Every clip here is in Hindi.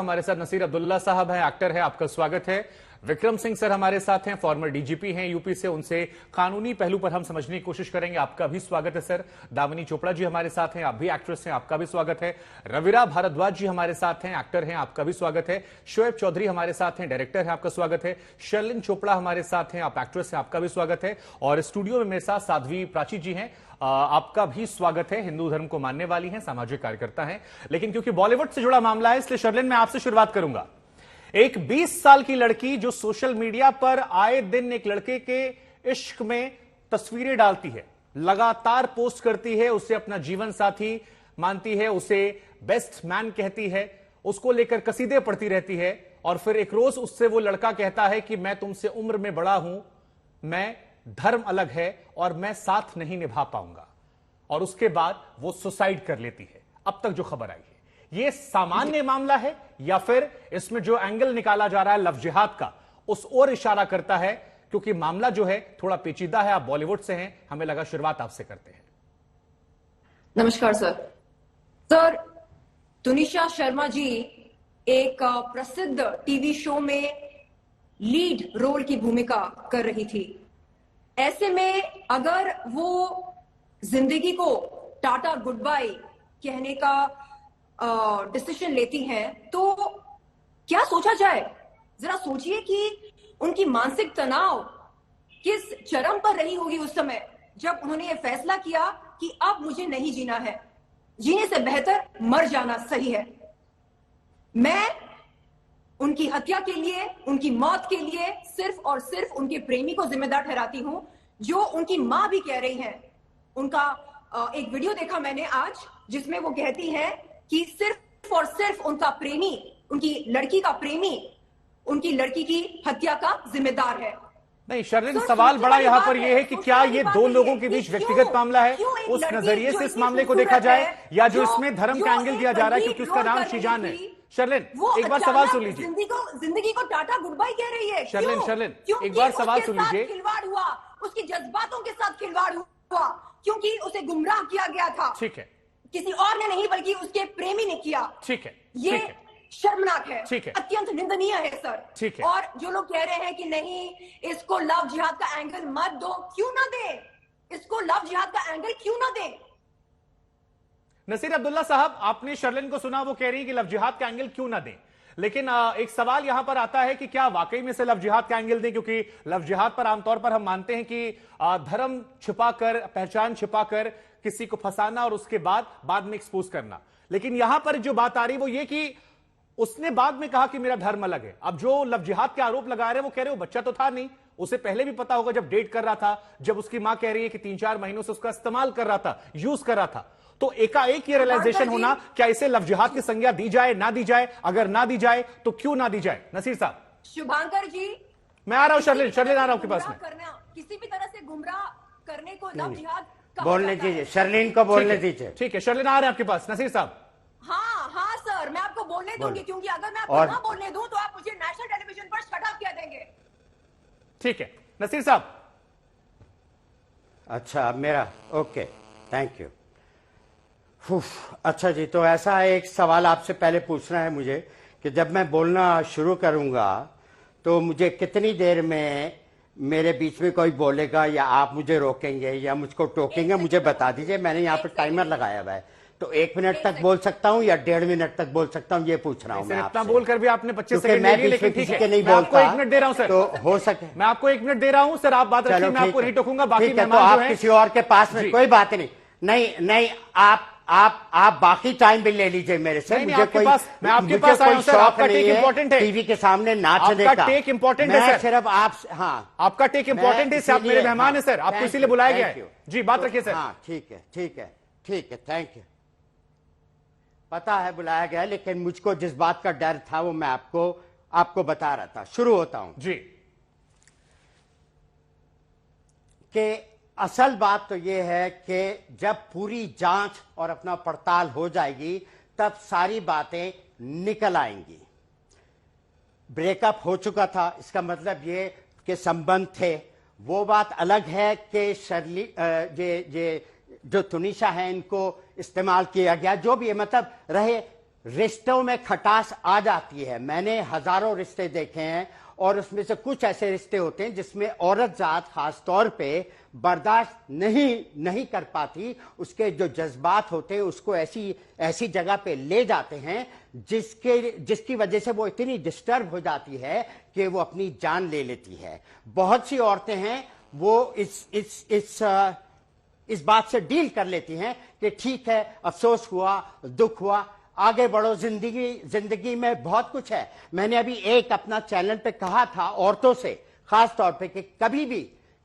हमारे साथ नसीर अब्दुल्ला साहब हैं, एक्टर है, आपका स्वागत है। विक्रम सिंह सर हमारे साथ हैं, फॉर्मर डीजीपी हैं यूपी से, उनसे कानूनी पहलू पर हम समझने की कोशिश करेंगे, आपका भी स्वागत है सर। दामिनी चोपड़ा जी हमारे साथ हैं, आप भी एक्ट्रेस हैं, आपका भी स्वागत है। रविरा भारद्वाज जी हमारे साथ हैं, एक्टर हैं, आपका भी स्वागत है। शोएब चौधरी हमारे साथ हैं, डायरेक्टर हैं, आपका स्वागत है। शर्लिन चोपड़ा हमारे साथ हैं, आप एक्ट्रेस हैं, आपका भी स्वागत है। और स्टूडियो में मेरे साथ साध्वी प्राची जी हैं, आपका भी स्वागत है। हिंदू धर्म को मानने वाली हैं, सामाजिक कार्यकर्ता हैं, लेकिन क्योंकि बॉलीवुड से जुड़ा मामला है इसलिए शर्लिन मैं आपसे शुरुआत करूंगा। एक 20 साल की लड़की जो सोशल मीडिया पर आए दिन एक लड़के के इश्क में तस्वीरें डालती है, लगातार पोस्ट करती है, उसे अपना जीवन साथी मानती है, उसे बेस्ट मैन कहती है, उसको लेकर कसीदे पढ़ती रहती है, और फिर एक रोज उससे वो लड़का कहता है कि मैं तुमसे उम्र में बड़ा हूं, मैं धर्म अलग है और मैं साथ नहीं निभा पाऊंगा, और उसके बाद वो सुसाइड कर लेती है। अब तक जो खबर आई है, ये सामान्य मामला है या फिर इसमें जो एंगल निकाला जा रहा है लव जिहाद का, उस ओर इशारा करता है? क्योंकि मामला जो है थोड़ा पेचीदा है, आप बॉलीवुड से हैं, हमें लगा शुरुआत आपसे करते हैं। नमस्कार सर, तुनिशा शर्मा जी एक प्रसिद्ध टीवी शो में लीड रोल की भूमिका कर रही थी। ऐसे में अगर वो जिंदगी को टाटा गुड बाय कहने का डिसीजन लेती हैं, तो क्या सोचा जाए? जरा सोचिए कि उनकी मानसिक तनाव किस चरम पर रही होगी उस समय जब उन्होंने ये फैसला किया कि अब मुझे नहीं जीना है, जीने से बेहतर मर जाना सही है। मैं उनकी हत्या के लिए, उनकी मौत के लिए सिर्फ और सिर्फ उनके प्रेमी को जिम्मेदार ठहराती हूं, जो उनकी मां भी कह रही हैं। उनका एक वीडियो देखा मैंने आज, जिसमें वो कहती हैं कि सिर्फ और सिर्फ उनका प्रेमी, उनकी लड़की का प्रेमी, उनकी लड़की की हत्या का जिम्मेदार है। नहीं शर्लिन, सवाल बड़ा यहां पर यह है कि क्या ये दो लोगों के बीच व्यक्तिगत मामला है, उस नजरिए से इस मामले को देखा जाए, या जो इसमें धर्म का एंगल दिया जा रहा है क्योंकि उसका नाम शीजान है? शर्लिन एक बार सवाल सुन लीजिए। जिंदगी को टाटा गुड बाय कह रही है। शर्लिन एक बार सवाल सुन लीजिए। खिलवाड़ हुआ, उसके जज्बातों के साथ खिलवाड़ हुआ, क्योंकि उसे गुमराह किया गया था। ठीक है, किसी और ने नहीं बल्कि उसके प्रेमी ने किया। ठीक है, ये शर्मनाक है, ठीक है, अत्यंत निंदनीय है सर। ठीक है। और जो लोग कह रहे हैं कि नहीं इसको लव जिहाद का एंगल मत दो, क्यों ना दे? इसको लव जिहाद का एंगल क्यों ना दे? नसीर अब्दुल्ला साहब, आपने शर्लिन को सुना, वो कह रही है कि लव जिहाद का एंगल क्यों ना दें, लेकिन एक सवाल यहां पर आता है कि क्या वाकई में से लव जिहाद का एंगल दें? क्योंकि लव जिहाद पर आमतौर पर हम मानते हैं कि धर्म छिपाकर, पहचान छिपाकर किसी को फंसाना और उसके बाद में एक्सपोज करना, लेकिन यहां पर जो बात आ रही वो ये कि उसने बाद में कहा कि मेरा धर्म अलग है। अब जो लव जिहाद के आरोप लगा रहे हैं वो कह रहे हो बच्चा तो था नहीं, उसे पहले भी पता होगा जब डेट कर रहा था, जब उसकी मां कह रही है कि 3-4 महीनों से उसका इस्तेमाल कर रहा था, यूज कर रहा था, तो एकाएक ये रियलाइजेशन होना, क्या इसे लव जिहाद की संज्ञा दी जाए, ना दी जाए? अगर ना दी जाए तो क्यों ना दी जाए? नसीर साहब। शुभांकर जी, मैं आ रहा हूं शर्लिन आ रहा हूं आपके पास में। किसी भी तरह से गुमराह करने को लव जिहाद बोलने दीजिए, शर्लिन को बोलने दीजिए। ठीक है शर्लिन, आ रहे हैं आपके पास। नसीर साहब। हाँ सर, मैं आपको बोलने दूंगी, क्योंकि अगर मैं आपको ना बोलने दूं तो आप मुझे नेशनल टेलीविजन पर शट अप कह देंगे। ठीक है नसीर साहब। अच्छा मेरा ओके, थैंक यू। अच्छा जी, तो ऐसा एक सवाल आपसे पहले पूछना है मुझे कि जब मैं बोलना शुरू करूंगा तो मुझे कितनी देर में मेरे बीच में कोई बोलेगा, या आप मुझे रोकेंगे या मुझको टोकेंगे? मुझे बता दीजिए, मैंने यहाँ पे टाइमर लगाया हुआ है, तो 1 मिनट तक बोल सकता हूँ या 1.5 मिनट तक बोल सकता हूँ, ये पूछ रहा हूँ मैं आपसे। इतना बोलकर भी आपने 25 सेकंड मैं ले लिए, लेकिन ठीक है, नहीं मैं आपको बोलता, 1 मिनट दे रहा हूँ सर, तो हो सके मैं आपको 1 मिनट दे रहा हूँ सर, आप बात रखिए, मैं आपको नहीं टोकूंगा। बाकी तो आप किसी और के पास में कोई बात नहीं, आप बाकी टाइम भी ले लीजिए मेरे से। मुझे कोई, मैं आपके पास आया हूं सर, आपका टेक इंपॉर्टेंट है, टीवी के सामने नाचने का। आपका टेक इंपॉर्टेंट है सर, सिर्फ आप, हाँ आपका टेक इंपॉर्टेंट है, आप मेरे मेहमान है सर, आपको इसीलिए बुलाया गया है। जी बात रखिए सर। हाँ ठीक है, थैंक यू। पता है बुलाया गया, लेकिन मुझको जिस बात का डर था वो मैं आपको बता रहा था। शुरू होता हूं जी। कि असल बात तो यह है कि जब पूरी जांच और अपना पड़ताल हो जाएगी तब सारी बातें निकल आएंगी। ब्रेकअप हो चुका था, इसका मतलब ये कि संबंध थे, वो बात अलग है कि जो तुनिशा है इनको इस्तेमाल किया गया, जो भी है, मतलब रहे रिश्तों में खटास आ जाती है। मैंने हजारों रिश्ते देखे हैं और उसमें से कुछ ऐसे रिश्ते होते हैं जिसमें औरत जात खास तौर पे बर्दाश्त नहीं कर पाती, उसके जो जज्बात होते हैं उसको ऐसी जगह पे ले जाते हैं जिसकी वजह से वो इतनी डिस्टर्ब हो जाती है कि वो अपनी जान ले लेती है। बहुत सी औरतें हैं वो इस बात से डील कर लेती हैं कि ठीक है, अफसोस हुआ, दुख हुआ, आगे बढ़ो, जिंदगी में बहुत कुछ है। मैंने अभी एक अपना चैनल पे कहा था औरतों से खास तौर पे कि कभी भी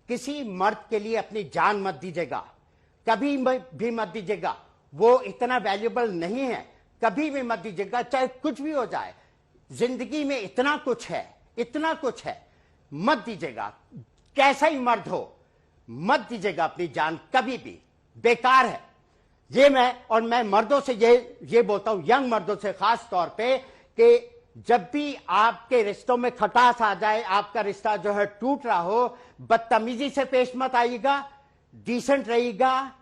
किसी मर्द के लिए अपनी जान मत दीजिएगा, कभी भी मत दीजिएगा, वो इतना वैल्यूबल नहीं है, कभी भी मत दीजिएगा, चाहे कुछ भी हो जाए। जिंदगी में इतना कुछ है, मत दीजिएगा, कैसा ही मर्द हो, मत दीजिएगा अपनी जान कभी भी, बेकार है। ये मैं मर्दों से ये बोलता हूं, यंग मर्दों से खास तौर पे, कि जब भी आपके रिश्तों में खटास आ जाए, आपका रिश्ता जो है टूट रहा हो, बदतमीजी से पेश मत आइएगा, डिसेंट रहिएगा,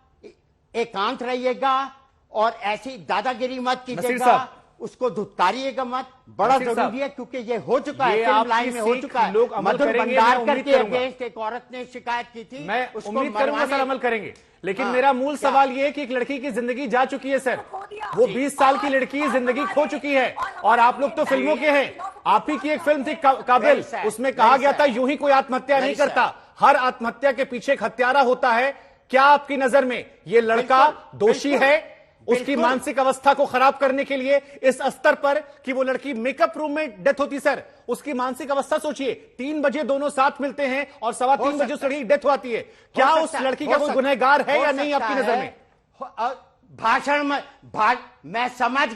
एकांत रहिएगा और ऐसी दादागिरी मत कीजिएगा, उसको धुतकारिएगा मत। बड़ा जरूरी है क्योंकि ये हो चुका है, फिल्म लाइन में हो चुका है। मधुर भंडारकर के अगेंस्ट एक औरत ने शिकायत की थी, मैं उम्मीद करूंगा सर अमल करेंगे। लेकिन मेरा मूल सवाल ये है कि एक लड़की की जिंदगी जा चुकी है सर, वो 20 साल की लड़की जिंदगी खो चुकी है, और आप लोग तो फिल्मों के हैं। आप ही की एक फिल्म थी काबिल, उसमें कहा गया था यूं ही कोई आत्महत्या नहीं करता, हर आत्महत्या के पीछे एक हत्यारा होता है। क्या आपकी नजर में ये लड़का दोषी है उसकी मानसिक अवस्था को खराब करने के लिए इस स्तर पर कि वो लड़की मेकअप रूम में डेथ होती? सर उसकी मानसिक अवस्था सोचिए, 3 बजे दोनों साथ मिलते हैं और 3:15 बजे उस लड़की की डेथ होती है। क्या उस लड़की का कोई गुनहगार है या नहीं आपकी नजर में? भाषण में मैं समझ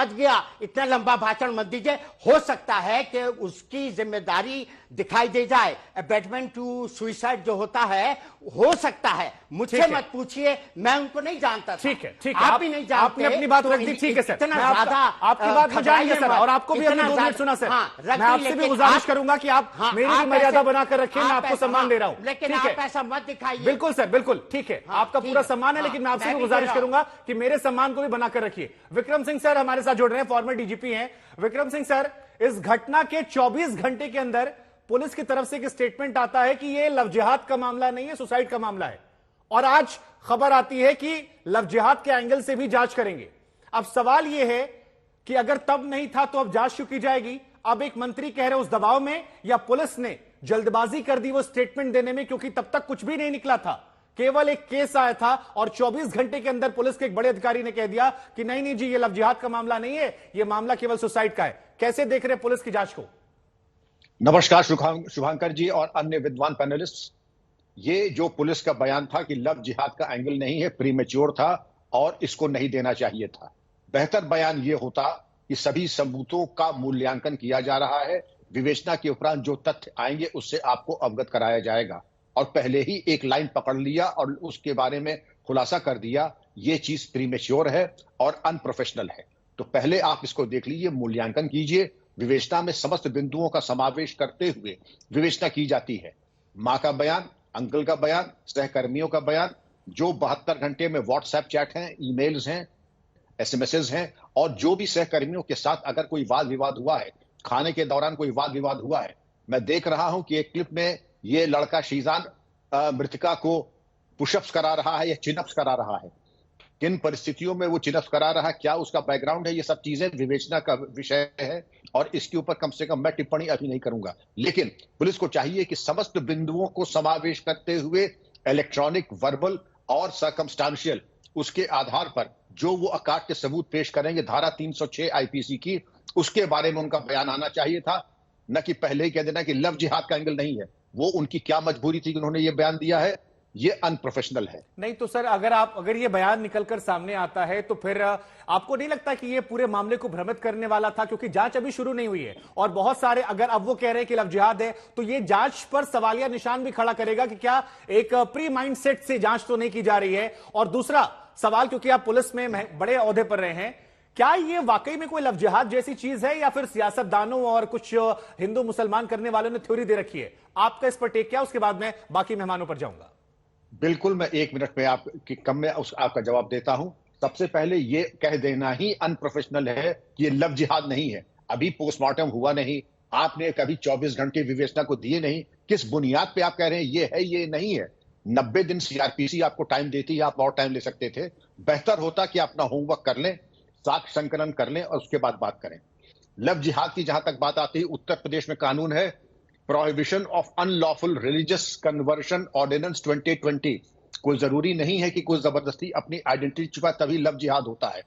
गया, इतना लंबा भाषण मत दीजिए। हो सकता है कि उसकी जिम्मेदारी दिखाई दे जाए, अबैटमेंट टू सुइसाइड जो होता है, हो सकता है। मुझसे मत पूछिए, मैं उनको नहीं जानता। ठीक है, आप भी नहीं जानते, आपने अपनी बात रख दी। ठीक है सर, इतना ज्यादा आपकी बात में जाएंगे सर, और आपको भी हमने 2 मिनट सुना सर। मैं आपसे भी गुजारिश करूंगा कि आप मेरी भी मर्यादा बनाकर रखिए, मैं आपको सम्मान दे रहा हूं, लेकिन आप ऐसा मत दिखाइए। बिल्कुल सर, बिल्कुल ठीक है, आपका पूरा सम्मान है, लेकिन मैं आपसे भी गुजारिश करूंगा कि मेरे सम्मान को भी बनाकर रखिए। विक्रम सिंह सर हमारे साथ जुड़ रहे हैं, फॉर्मर डीजीपी हैं। विक्रम सिंह सर, इस घटना के 24 घंटे के अंदर पुलिस की तरफ से एक स्टेटमेंट आता है कि यह लव जिहाद का मामला नहीं है, सुसाइड का मामला है, और आज खबर आती है कि लव जिहाद के एंगल से भी जांच करेंगे। अब सवाल यह है कि अगर तब नहीं था तो अब जांच क्यों की जाएगी? अब एक मंत्री कह रहे उस दबाव में, या पुलिस ने जल्दबाजी कर दी वो स्टेटमेंट देने में, क्योंकि तब तक कुछ भी नहीं निकला था, केवल एक केस आया था और 24 घंटे के अंदर पुलिस के एक बड़े अधिकारी ने कह दिया कि नहीं जी, ये लव जिहाद का मामला नहीं है, ये मामला केवल सुसाइड का है। कैसे देख रहे हैं पुलिस की जांच को? नमस्कार शुभांकर जी और अन्य विद्वान पैनलिस्ट। ये जो पुलिस का बयान था कि लव जिहाद का एंगल नहीं है, प्रीमेच्योर था और इसको नहीं देना चाहिए था। बेहतर बयान ये होता कि सभी सबूतों का मूल्यांकन किया जा रहा है, विवेचना के उपरांत जो तथ्य आएंगे उससे आपको अवगत कराया जाएगा, और पहले ही एक लाइन पकड़ लिया और उसके बारे में खुलासा कर दिया, ये चीज प्रीमेच्योर है और अनप्रोफेशनल है। तो पहले आप इसको देख लीजिए, मूल्यांकन कीजिए, विवेचना में समस्त बिंदुओं का समावेश करते हुए विवेचना की जाती है। मां का बयान, अंकल का बयान, सहकर्मियों का बयान, जो 72 घंटे में व्हाट्सएप चैट हैं, ईमेल्स हैं, एसएमएसेस हैं, और जो भी सहकर्मियों के साथ अगर कोई वाद विवाद हुआ है, खाने के दौरान कोई वाद विवाद हुआ है। मैं देख रहा हूं कि एक क्लिप में ये लड़का शीजान मृतका को पुशअप्स करा रहा है या चिनअप्स करा रहा है, किन परिस्थितियों में वो चिनअप्स करा रहा है, क्या उसका बैकग्राउंड है, ये सब चीजें विवेचना का विषय है और इसके ऊपर कम से कम मैं टिप्पणी अभी नहीं करूंगा। लेकिन पुलिस को चाहिए कि समस्त बिंदुओं को समावेश करते हुए इलेक्ट्रॉनिक, वर्बल और सर्कमस्टांशियल, उसके आधार पर जो वो अकाट्य सबूत पेश करेंगे धारा 306 आईपीसी की, उसके बारे में उनका बयान आना चाहिए था, न कि पहले ही कह देना कि लव जिहाद का एंगल नहीं है। वो उनकी क्या मजबूरी थी कि उन्होंने ये बयान दिया है? ये अनप्रोफेशनल है। नहीं तो सर, अगर ये बयान निकलकर सामने आता है तो फिर आपको नहीं लगता कि ये पूरे मामले को भ्रमित करने वाला था? क्योंकि जांच अभी शुरू नहीं हुई है और बहुत सारे, अगर अब वो कह रहे हैं कि लव जिहाद है, तो ये जांच पर सवालिया निशान भी खड़ा करेगा कि क्या एक प्री माइंड सेट से जांच तो नहीं की जा रही है। और दूसरा सवाल, क्योंकि आप पुलिस में बड़े ओहदे पर रहे हैं, क्या ये वाकई में कोई लव जिहाद जैसी चीज है या फिर सियासतदानों और कुछ हिंदू मुसलमान करने वालों ने थ्योरी दे रखी है? आपका इस पर टेक क्या? उसके बाद मैं बाकी मेहमानों पर जाऊंगा। बिल्कुल, मैं 1 मिनट में आपकी कम में आपका जवाब देता हूं। सबसे पहले ये कह देना ही अनप्रोफेशनल है कि ये लव जिहाद नहीं है। अभी पोस्टमार्टम हुआ नहीं, आपने कभी 24 घंटे विवेचना को दिए नहीं, किस बुनियाद पे आप कह रहे हैं ये है ये नहीं है? 90 दिन सीआरपीसी आपको टाइम देती है, आप और टाइम ले सकते थे। बेहतर होता कि अपना होमवर्क कर लें, साक्ष्य संकलन कर लें और उसके बाद बात करें। लव जिहाद की जहां तक बात आती है, उत्तर प्रदेश में कानून है prohibition of unlawful religious conversion ordinance 2020। कोई जरूरी नहीं है कि कोई जबरदस्ती अपनी आइडेंटिटी छुपा तभी लव जिहाद होता है।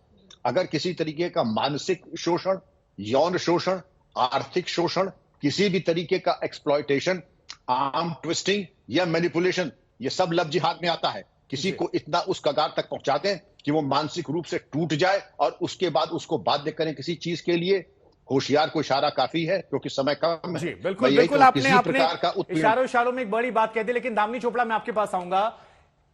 अगर किसी तरीके का मानसिक शोषण, यौन शोषण, आर्थिक शोषण, किसी भी तरीके का एक्सप्लॉयटेशन, आर्म ट्विस्टिंग या मैनिपुलेशन, ये सब लव जिहाद में आता है। किसी को इतना उस कगार तक पहुंचा दें कि वो मानसिक रूप से टूट जाए और उसके बाद उसको बाध्य करें किसी चीज के लिए। होशियार को इशारा काफी है क्योंकि समय कम है। जी बिल्कुल बिल्कुल, आपने इशारों में एक बड़ी बात कह दी। लेकिन दामिनी चोपड़ा, मैं आपके पास आऊंगा।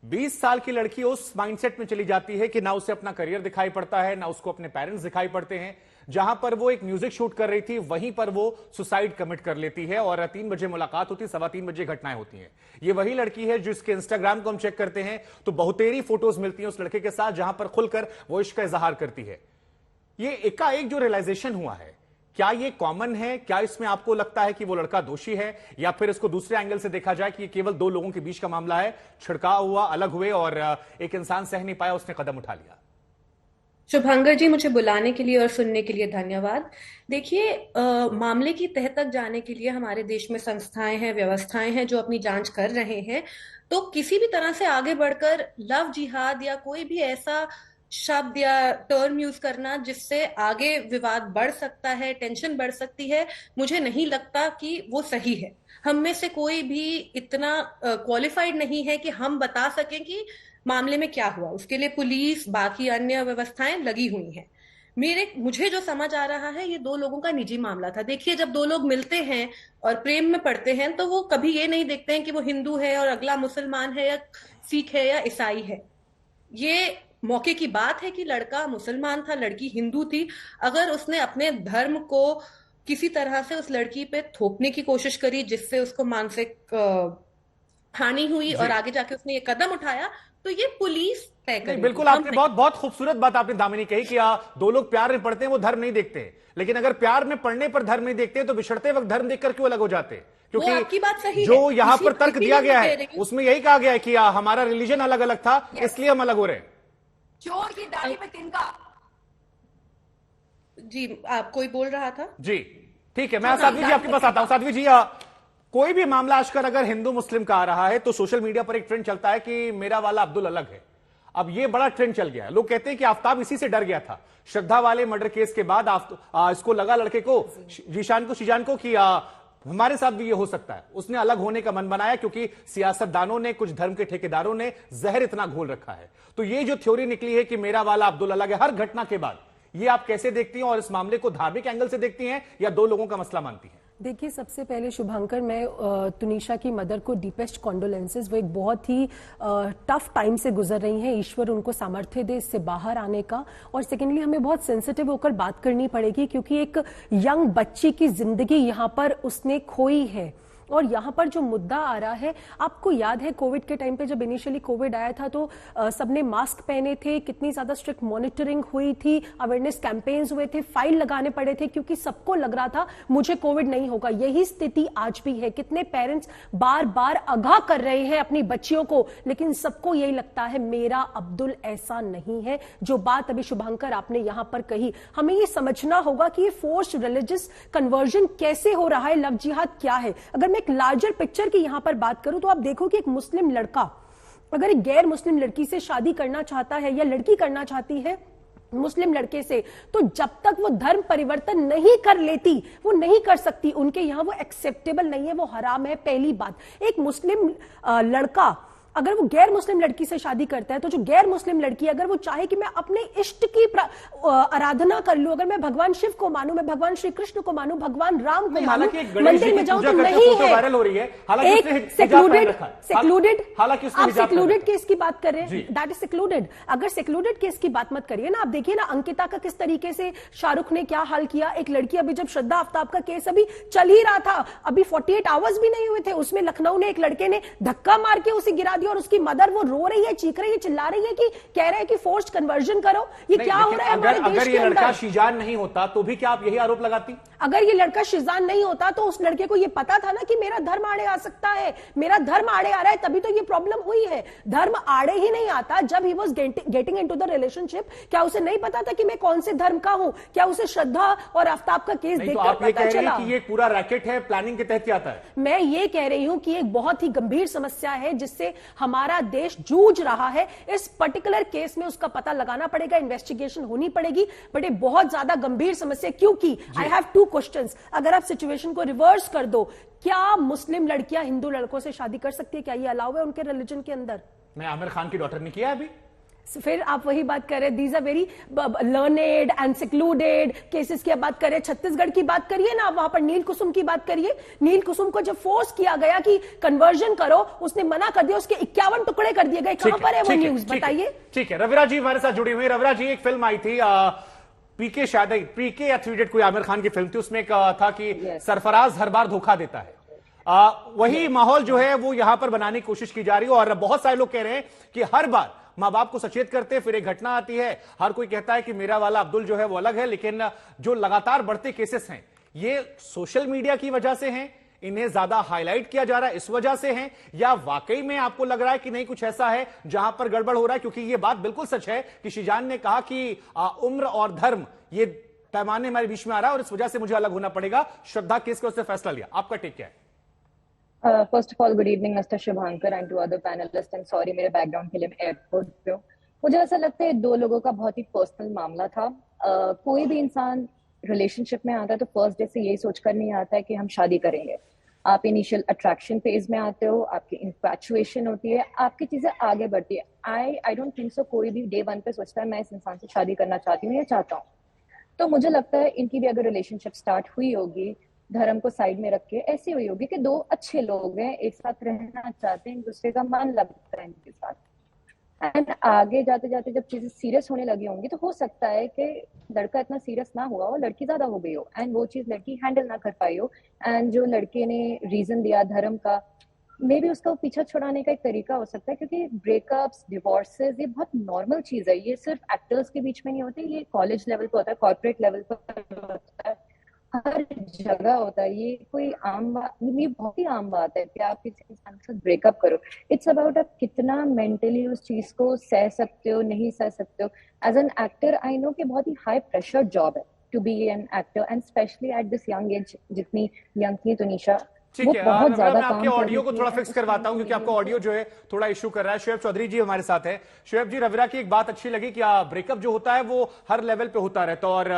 20 साल की लड़की उस माइंडसेट में चली जाती है कि ना उसे अपना करियर दिखाई पड़ता है, ना उसको अपने पेरेंट्स दिखाई पड़ते हैं। जहां पर वो एक म्यूजिक शूट कर रही थी वहीं पर वो सुसाइड कमिट कर लेती है और 3 बजे मुलाकात होती है, 3:15 बजे घटनाएं होती हैं। ये वही लड़की है जिसके इंस्टाग्राम को हम चेक करते हैं तो बहुतेरी फोटोज मिलती हैं उस लड़के के साथ जहां पर खुलकर वो इश्क का इजहार करती है। ये एकाएक जो रियलाइजेशन हुआ है, क्या ये कॉमन है? क्या इसमें आपको लगता है कि वो लड़का दोषी है, या फिर इसको दूसरे एंगल से देखा जाए कि ये केवल 2 लोगों के बीच का मामला है, छिड़काव हुआ, अलग हुए और एक इंसान सह नहीं पाया, उसने कदम उठा लिया? शुभांकर जी, मुझे बुलाने के लिए और सुनने के लिए धन्यवाद। देखिए, मामले की तह तक जाने के लिए हमारे देश में संस्थाएं हैं, व्यवस्थाएं हैं जो अपनी जांच कर रहे हैं। तो किसी भी तरह से आगे बढ़कर लव जिहाद या कोई भी ऐसा शब्द या टर्म यूज करना जिससे आगे विवाद बढ़ सकता है, टेंशन बढ़ सकती है, मुझे नहीं लगता कि वो सही है। हम में से कोई भी इतना क्वालिफाइड नहीं है कि हम बता सकें कि मामले में क्या हुआ। उसके लिए पुलिस, बाकी अन्य व्यवस्थाएं लगी हुई हैं। मुझे जो समझ आ रहा है, ये 2 लोगों का निजी मामला था। देखिए, जब 2 लोग मिलते हैं और प्रेम में पड़ते हैं तो वो कभी ये नहीं देखते हैं कि वो हिंदू है और अगला मुसलमान है या सिख है या ईसाई है। ये मौके की बात है कि लड़का मुसलमान था, लड़की हिंदू थी। अगर उसने अपने धर्म को किसी तरह से उस लड़की पे थोपने की कोशिश करी जिससे उसको मानसिक हानि हुई और आगे जाके उसने ये कदम उठाया, तो ये पुलिस तय करेगी। बिल्कुल, आपने बहुत खूबसूरत बात आपने दामिनी कही कि 2 लोग प्यार में पड़ते हैं, वो धर्म नहीं देखते। लेकिन अगर प्यार में पड़ने पर धर्म नहीं देखते तो बिछड़ते वक्त धर्म देखकर क्यों अलग हो जाते? क्योंकि आपकी बात सही जो है। यहां पर तर्क दिया गया है उसमें यही कहा गया है कि हमारा रिलीजन अलग अलग था, इसलिए हम अलग हो रहे हैं। चोर की दाढ़ी पे तिनका। जी, आप कोई बोल रहा था? जी ठीक है, मैं साध्वी जी आपके पास आता हूं। साध्वी जी, कोई भी मामला आजकल अगर हिंदू मुस्लिम का आ रहा है तो सोशल मीडिया पर एक ट्रेंड चलता है कि मेरा वाला अब्दुल अलग है। अब ये बड़ा ट्रेंड चल गया है। लोग कहते हैं कि आफ्ताब इसी से डर गया था। श्रद्धा वाले मर्डर केस के बाद इसको लगा, लड़के को, शीजान को कि हमारे साथ भी ये हो सकता है। उसने अलग होने का मन बनाया क्योंकि सियासतदानों ने, कुछ धर्म के ठेकेदारों ने जहर इतना घोल रखा है। तो ये जो थ्योरी निकली है कि मेरा वाला अब्दुल अलग है हर घटना के बाद, ये आप कैसे देखती हैं और इस मामले को धार्मिक एंगल से देखती हैं या 2 लोगों का मसला मानती हैं? देखिए, सबसे पहले शुभांकर, मैं तुनिशा की मदर को डीपेस्ट कॉन्डोलेंसेस। वो एक बहुत ही टफ टाइम से गुजर रही हैं। ईश्वर उनको सामर्थ्य दे इससे बाहर आने का। और सेकेंडली, हमें बहुत सेंसिटिव होकर बात करनी पड़ेगी क्योंकि एक यंग बच्ची की जिंदगी यहां पर उसने खोई है। और यहाँ पर जो मुद्दा आ रहा है, आपको याद है कोविड के टाइम पे जब इनिशियली कोविड आया था तो सबने मास्क पहने थे, कितनी ज्यादा स्ट्रिक्ट मॉनिटरिंग हुई थी, अवेयरनेस कैंपेन्स हुए थे, फाइल लगाने पड़े थे क्योंकि सबको लग रहा था मुझे कोविड नहीं होगा। यही स्थिति आज भी है। कितने पेरेंट्स बार बार आगाह कर रहे हैं अपनी बच्चियों को, लेकिन सबको यही लगता है मेरा अब्दुल ऐसा नहीं है। जो बात अभी शुभांकर आपने यहां पर कही, हमें ये समझना होगा कि ये फोर्स्ड रिलीजियस कन्वर्जन कैसे हो रहा है, लव जिहाद क्या है। अगर मैं एक लार्जर पिक्चर की यहां पर बात करूं तो आप देखो कि एक मुस्लिम लड़का अगर एक गैर मुस्लिम लड़की से शादी करना चाहता है या लड़की करना चाहती है मुस्लिम लड़के से, तो जब तक वो धर्म परिवर्तन नहीं कर लेती वो नहीं कर सकती। उनके यहां वो एक्सेप्टेबल नहीं है, वो हराम है। पहली बात। एक मुस्लिम लड़का अगर वो गैर मुस्लिम लड़की से शादी करता है तो जो गैर मुस्लिम लड़की अगर वो चाहे कि मैं अपने इष्ट की आराधना कर लूं, अगर मैं भगवान शिव को मानूं, मैं भगवान श्री कृष्ण को मानूं, भगवान राम को मानूं, मंदिर में जाऊं, तो नहीं है। वायरल हो रही है। एक सेक्लूडेड आप सेक्लूडेड केस की बात कर रहे हैं, दैट इज सेक्लूडेड। अगर सेक्लूडेड केस की बात मत करिए ना। आप देखिए ना अंकिता का किस तरीके से शाहरुख ने क्या हाल किया। एक लड़की, अभी जब श्रद्धा आफ्ताब का केस अभी चल ही रहा था, अभी 48 आवर्स भी नहीं हुए थे, उसमें लखनऊ ने एक लड़के ने धक्का मार के उसे गिरा दिया और उसकी मदर वो रो रही है, चीख रही है, चिल्ला रही है कि कह रहे हैं कि फोर्स्ड कन्वर्जन करो। ये क्या हो रहा है हमारे देश अगर के ये लड़का अंदर? शीजान नहीं होता तो भी क्या आप यही आरोप लगाती? अगर ये लड़का शिजान नहीं होता तो उस लड़के को ये पता था ना कि मेरा धर्म आड़े आ सकता है, मेरा धर्म आड़े आ रहा है, तभी तो ये प्रॉब्लम हुई है। धर्म आड़े ही नहीं आता जब he was getting into the relationship. क्या उसे नहीं पता था कि मैं कौन से धर्म का हूं? क्या उसे श्रद्धा और आफ्ताब का केस देखकर आप ये पता कह रही चला? हैं कि ये पूरा रैकेट है, प्लानिंग के तहत आता है? मैं ये कह रही हूं कि एक बहुत ही गंभीर समस्या है जिससे हमारा देश जूझ रहा है। इस पर्टिकुलर केस में उसका पता लगाना पड़ेगा, इन्वेस्टिगेशन होनी पड़ेगी, बट ये बहुत ज्यादा गंभीर समस्या। क्योंकि आई हैव 2 क्वेश्चंस। अगर आप सिचुएशन को रिवर्स कर दो, क्या मुस्लिम लड़कियां हिंदू लड़कों से शादी कर सकती है? क्या ये अलाउ है उनके रिलीजन के अंदर? मैं आमिर खान की डॉटर ने किया अभी। फिर आप वही बात कर रहे हैं, these are very learned and secluded cases की बात करें। छत्तीसगढ़ की बात करिए ना, वहां पर नील कुसुम की बात करिए। नील कुसुम को जब फोर्स किया गया कि कन्वर्जन करो, उसने मना कर दिया, उसके 51 टुकड़े कर दिए गए। कहां पर है वो न्यूज, बताइए। ठीक है, रविरा जी हमारे साथ जुड़ी हुई। रविरा जी, एक फिल्म आई थी पीके, शायद पीके या 3 इडियट, कोई आमिर खान की फिल्म थी, उसमें एक था कि सरफराज हर बार धोखा देता है। वही माहौल जो है वो यहां पर बनाने की कोशिश की जा रही है और बहुत सारे लोग कह रहे हैं कि हर बार मां बाप को सचेत करते हैं, फिर एक घटना आती है, हर कोई कहता है कि मेरा वाला अब्दुल जो है वो अलग है। लेकिन जो लगातार बढ़ते केसेस हैं ये सोशल मीडिया की वजह से हैं, इन्हें ज्यादा हाईलाइट किया जा रहा है इस वजह से हैं, या वाकई में आपको लग रहा है कि नहीं कुछ ऐसा है जहां पर गड़बड़ हो रहा है? क्योंकि ये बात बिल्कुल सच है कि शीजान ने कहा कि उम्र और धर्म ये पैमाने हमारे बीच में आ रहा है और इस वजह से मुझे अलग होना पड़ेगा। श्रद्धा केस का उसने फैसला लिया, आपका टेक क्या है? First of all good evening mister Shubhankar and to other panelist, and sorry मेरे बैकग्राउंड के लिए, मैं एयरपोर्ट पे हूँ। मुझे ऐसा लगता है 2 लोगों का बहुत ही पर्सनल मामला था। कोई भी इंसान रिलेशनशिप में आता है तो फर्स्ट डे से यही सोचकर नहीं आता है कि हम शादी करेंगे। आप इनिशियल अट्रैक्शन फेज में आते हो, आपकी इन्फैचुएशन होती है, आपकी चीजें आगे बढ़ती है। आई डोंट थिंक सो कोई भी डे 1 पे सोचता है मैं इस इंसान से शादी करना चाहती हूँ या चाहता हूँ। तो मुझे लगता है इनकी भी अगर रिलेशनशिप स्टार्ट हुई होगी, धर्म को साइड में रख के ऐसी हुई होगी कि 2 अच्छे लोग हैं, एक साथ रहना चाहते हैं, एक दूसरे का मन लगता है इनके साथ, एंड आगे जाते जाते जब चीजें सीरियस होने लगी होंगी तो हो सकता है कि लड़का इतना सीरियस ना हुआ हो, लड़की ज्यादा हो गई हो एंड वो चीज लड़की हैंडल ना कर पाई हो, एंड जो लड़के ने रीजन दिया धर्म का, मे बी उसका पीछा छुड़ाने का एक तरीका हो सकता है। क्योंकि ब्रेकअप्स, डिवोर्सेस ये बहुत नॉर्मल चीज है, ये सिर्फ एक्टर्स के बीच में नहीं होते, ये कॉलेज लेवल पे होता है, कॉर्पोरेट लेवल पर होता है, हर जगह होता है। ये कोई आम बात, ये बहुत ही आम बात है कि आप किसी इंसान के साथ ब्रेकअप करो। इट्स अबाउट आप कितना मेंटली उस चीज को सह सकते हो, नहीं सह सकते हो। As an actor I know कि बहुत ही हाई प्रेशर जॉब है to be an actor, and specially at this young age, जितनी यंग थी तुनिशा, ठीक है, मैं आपके ऑडियो को थोड़ा फिक्स करवाता हूं क्योंकि आपका ऑडियो जो है थोड़ा इशू कर रहा है। शुएब चौधरी जी हमारे साथ है। शुएब जी, रविरा की एक बात अच्छी लगी कि ब्रेकअप जो होता है वो हर लेवल पे होता रहता है और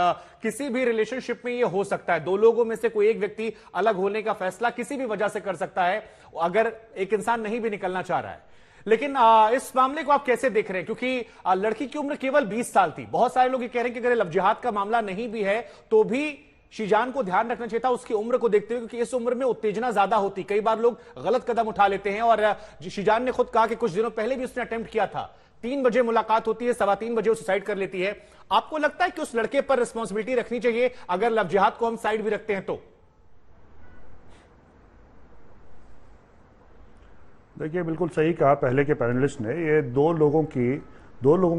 किसी भी रिलेशनशिप में ये हो सकता है। 2 लोगों में से कोई एक व्यक्ति अलग होने का फैसला किसी भी वजह से कर सकता है अगर एक इंसान नहीं भी निकलना चाह रहा है। लेकिन इस मामले को आप कैसे देख रहे हैं? क्योंकि लड़की की उम्र केवल 20 साल थी। बहुत सारे लोग ये कह रहे हैं कि अगर लव जिहाद का मामला नहीं भी है तो भी शीजान को ध्यान रखना चाहिए था उसकी उम्र को देखते हुए, क्योंकि इस उम्र में उत्तेजना ज्यादा होती, कई बार लोग गलत कदम उठा लेते हैं। और शीजान ने खुद कहा कि कुछ दिनों पहले भी उसने अटेम्प्ट किया था। 3 बजे मुलाकात होती है, 3:15 बजे वो सुसाइड कर लेती है। आपको लगता है कि उस लड़के पर रिस्पॉन्सिबिलिटी रखनी चाहिए अगर लव जिहाद को हम साइड भी रखते हैं तो? देखिए, बिल्कुल सही कहा पहले के पैनलिस्ट ने। ये दो लोगों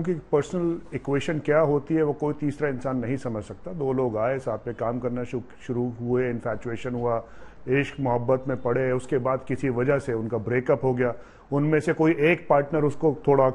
की पर्सनल इक्वेशन क्या होती है वो कोई तीसरा इंसान नहीं समझ सकता। 2 लोग आए, साथ में काम करना शुरू हुए, इन्फैचुएशन हुआ, इश्क मोहब्बत में पड़े, उसके बाद किसी वजह से उनका ब्रेकअप हो गया। उनमें से कोई एक पार्टनर उसको थोड़ा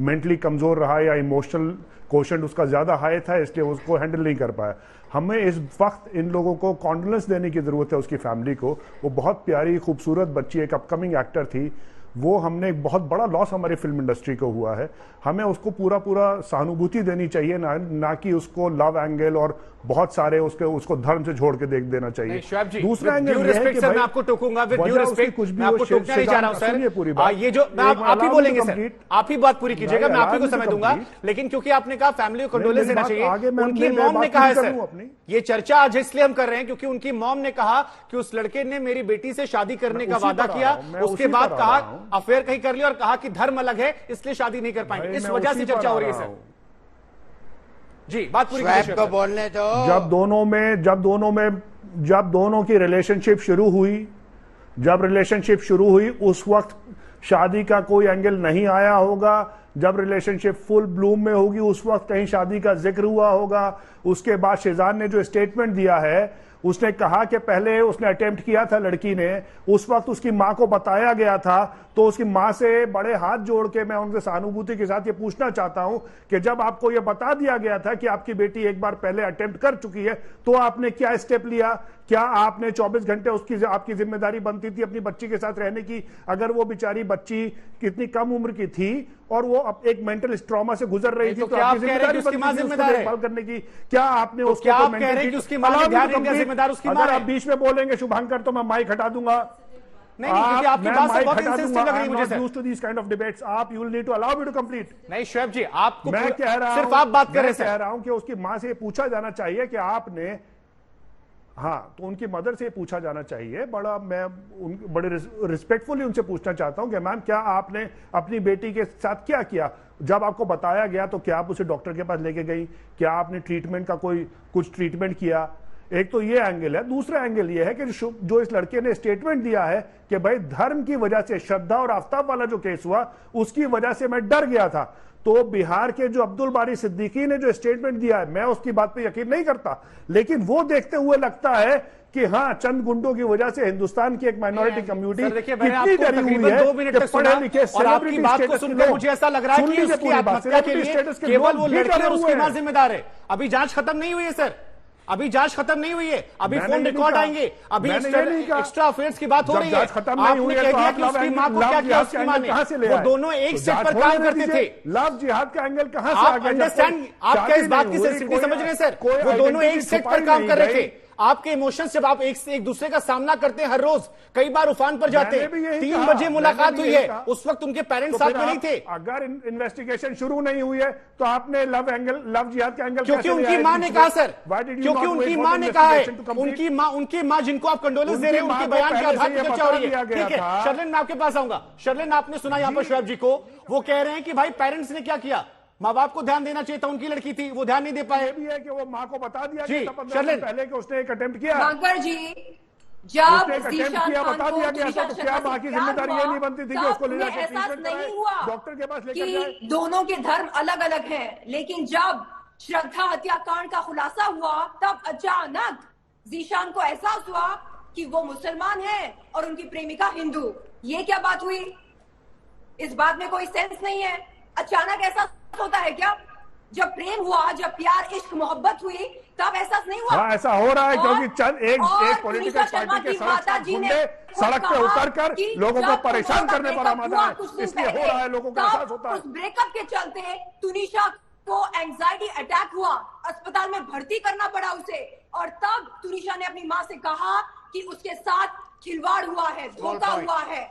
मेंटली कमजोर रहा या इमोशनल कोशेंट उसका ज्यादा हाई था, इसलिए उसको हैंडल नहीं कर पाया। हमें इस वक्त इन लोगों को कॉन्डोलेंस देने की जरूरत है, उसकी फैमिली को। वो बहुत प्यारी खूबसूरत बच्ची, एक अपकमिंग एक्टर थी, वो हमने एक बहुत बड़ा लॉस हमारी फिल्म इंडस्ट्री को हुआ है। हमें उसको पूरा सहानुभूति देनी चाहिए, ना कि उसको लव एंगल और बहुत सारे उसको धर्म से जोड़ के देख देना चाहिए। दूसरा एंगल ये है कि मैं आपको टोकूंगा, विद ड्यू रिस्पेक्ट मैं आपको टोकना नहीं चाह रहा हूं सर। पूरी बात ये जो आप ही बोलेंगे सर, आप ही बात पूरी कीजिएगा, मैं आप ही को समय दूंगा। लेकिन क्योंकि आपने कहा फैमिली को कंडोलेंस देना चाहिए, उनकी मॉम ने कहा है सर, ये चर्चा आज इसलिए हम कर रहे हैं क्योंकि उनकी मॉम ने कहा कि उस लड़के ने मेरी बेटी से शादी करने का वादा किया, उसके बाद कहा अफेयर कहीं कर लिया और कहा कि धर्म अलग है इसलिए शादी नहीं कर पाएंगे। इस वजह से चर्चा हो रही है सर। जी, बात पूरी कीजिए को बोलने दो। जब दोनों की रिलेशनशिप शुरू हुई, उस वक्त शादी का कोई एंगल नहीं आया होगा। जब रिलेशनशिप फुल ब्लूम में होगी उस वक्त कहीं शादी का जिक्र हुआ होगा। उसके बाद शेजान ने जो स्टेटमेंट दिया है, उसने कहा कि पहले उसने अटेम्प्ट किया था लड़की ने, उस वक्त उसकी मां को बताया गया था, तो उसकी मां से बड़े हाथ जोड़ के मैं उनसे सहानुभूति के साथ ये पूछना चाहता हूं कि जब आपको ये बता दिया गया था कि आपकी बेटी एक बार पहले अटेम्प्ट कर चुकी है, तो आपने क्या स्टेप लिया? क्या आपने 24 घंटे उसकी आपकी जिम्मेदारी बनती थी अपनी बच्ची के साथ रहने की? अगर वो बेचारी बच्ची कितनी कम उम्र की थी और वो एक मेंटल ट्रॉमा से गुजर रही थी, तो आपकी जिम्मेदारी देखभाल करने की, क्या आपने उसको अगर आप बीच में बोलेंगे शुभांकर तो मैं माइक हटा दूंगा। नहीं, क्योंकि आपकी बात से बहुत इंसिस्टिव लग रही है मुझे sir. Used to this kind of debates. आप you will need to allow me to complete. नहीं शोएब जी, आपको मैं कह रहा हूं, सिर्फ आप बात कर रहे हैं। कह रहा हूं कि उसकी मां से पूछा जाना चाहिए कि आपने, हाँ, तो उनकी मदर से पूछा जाना चाहिए। बड़े रिस्पेक्टफुली उनसे पूछना चाहता हूं कि मैम क्या आपने अपनी बेटी के साथ क्या किया? जब आपको बताया गया तो क्या आप उसे डॉक्टर के पास लेके गई? क्या आपने ट्रीटमेंट का कुछ ट्रीटमेंट किया? एक तो ये एंगल है। दूसरा एंगल ये है कि जो इस लड़के ने स्टेटमेंट दिया है कि भाई धर्म की वजह से, श्रद्धा और आफ्ताब वाला जो केस हुआ उसकी वजह से मैं डर गया था, तो बिहार के जो अब्दुल बारी सिद्दीकी ने जो स्टेटमेंट दिया है, मैं उसकी बात पे यकीन नहीं करता, लेकिन वो देखते हुए लगता है कि हाँ, चंद गुंडों की वजह से हिंदुस्तान की एक माइनॉरिटी कम्युनिटी कितनी डरी हुई है। 2 मिनट तक पढ़े लिखे और आपकी बात को सुनकर मुझे ऐसा लग रहा है कि उसकी आत्महत्या के लिए केवल वो लड़की और उसकी मां जिम्मेदार है। अभी जांच खत्म नहीं हुई है सर, अभी जांच खत्म नहीं हुई है, अभी फोन रिकॉर्ड आएंगे, अभी एक्स्ट्रा अफेयर्स की बात हो रही है। आपने कह दिया कि उसकी मां को क्या किया, उसकी मां ने, वो दोनों एक सेट पर काम करते थे। लव जिहाद का एंगल कहां से आ गया? अंडरस्टैंड, आप क्या इस बात की सेंसिटिविटी समझ रहे हैं सर? वो दोनों एक सेट पर काम कर रहे थे। आपके इमोशंस जब आप एक दूसरे का सामना करते हैं हर रोज, कई बार उफान पर जाते हैं। 3 बजे मुलाकात हुई है, उस वक्त उनके पेरेंट्स साथ में नहीं थे। अगर इन्वेस्टिगेशन शुरू नहीं हुई है तो आपने लव जिहाद का एंगल, क्योंकि उनकी मां ने कहा सर, क्योंकि उनकी मां ने कहा है, उनकी मां जिनको आप कंडोलेंस दे रहे हैं, उनके बयान के आधार पर चर्चा हो रही है। ठीक है शर्लिन, मैं आपके पास आऊंगा। शर्लिन, आपने सुना यहाँ पर शोएब जी को, वो कह रहे हैं कि भाई पेरेंट्स ने क्या किया, माँ बाप को ध्यान देना चाहिए था, उनकी लड़की थी, वो ध्यान नहीं दे पाए। ये भी है कि वो माँ को बता दिया जी, 15 दिन पहले कि उसने एक अटेम्प्ट किया। शुभांकर जी, जब ज़ीशान खान बता दिया गया था, तो क्या माँ की जिम्मेदारी ये नहीं बनती थी कि उसको ले जाकर एहसास नहीं हुआ डॉक्टर के पास लेकर जाए? कि दोनों के धर्म अलग अलग हैं, लेकिन जब श्रद्धा हत्याकांड का खुलासा हुआ तब अचानक ज़ीशान को एहसास हुआ कि वो मुसलमान है और उनकी प्रेमिका हिंदू। ये क्या बात हुई? इस बात में कोई सेंस नहीं है। अचानक ऐसा होता है क्या? जब प्रेम हुआ, जब प्यार, इश्क, मोहब्बत हुई, तब एहसास नहीं हुआ? हाँ, ऐसा हो रहा है क्योंकि चंद एक पॉलिटिकल पार्टी के सड़क पे उतरकर लोगों को परेशान करने पर आमादा है, इसलिए हो रहा है, लोगों को एहसास होता है। उस ब्रेकअप के चलते तुनिशा को एंजाइटी अटैक हुआ, अस्पताल में भर्ती करना पड़ा उसे, और तब तुनिशा ने अपनी मां से कहा कि उसके साथ खिलवाड़ हुआ है, धोखा हुआ है।